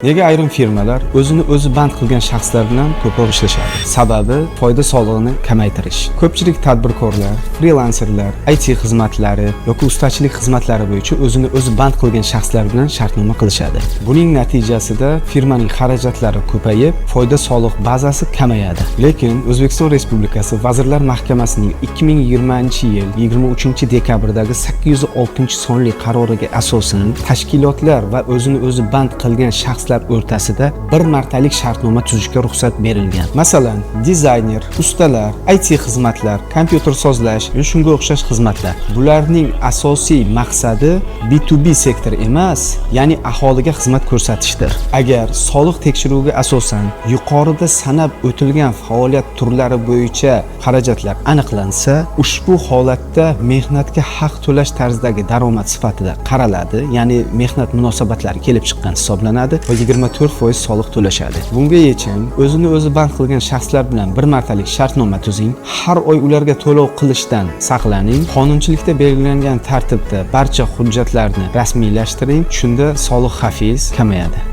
Nega ayrim firmalar o'zini o'zi band qilgan shaxslar bilan ko'proq ishlashadi? Sababi foyda solig'ini kamaytirish. Ko'pchilik tadbirkorlar, frilanserlar, IT xizmatlari yoki ustachilik xizmatlari bo'yicha o'zini o'zi band qilgan shaxslar bilan shartnoma qilishadi. Buning natijasida firmaning xarajatlari ko'payib, foyda soliq bazasi kamayadi. Lekin O'zbekiston Respublikasi Vazirlar Mahkamasining 2020-yil 23-dekabrdagi 806-sonli qaroriga asosan tashkilotlar va o'zini o'zi band qilgan shaxslar o'rtasida bir martalik shartnoma tuzishga ruxsat berilgan. Masalan, dizayner, ustalar, IT xizmatlar, kompyuter sozlash va shunga o'xshash xizmatlar. Bularning asosiy maqsadi B2B sektor emas, ya'ni aholiga xizmat ko'rsatishdir. Agar soliq tekshiruviga asosan yuqorida sanab o'tilgan faoliyat turlari bo'yicha xarajatlar aniqlansa, ushbu holatda mehnatga haq to'lash tarzidagi daromad sifatida qaraladi, ya'ni mehnat munosabatlari kelib chiqqan hisoblanadi va 24% soliq to'lashadi. Bunga yechim o'zini o'zi band qilgan shaxslar bilan bir martalik shartnoma tuzing, har oy ularga to'lov qilishdan saqlaning, qonunchilikda belgilangan tartibda barcha hujjatlarni rasmiylashtiring, shunda soliq xafiz kamayadi.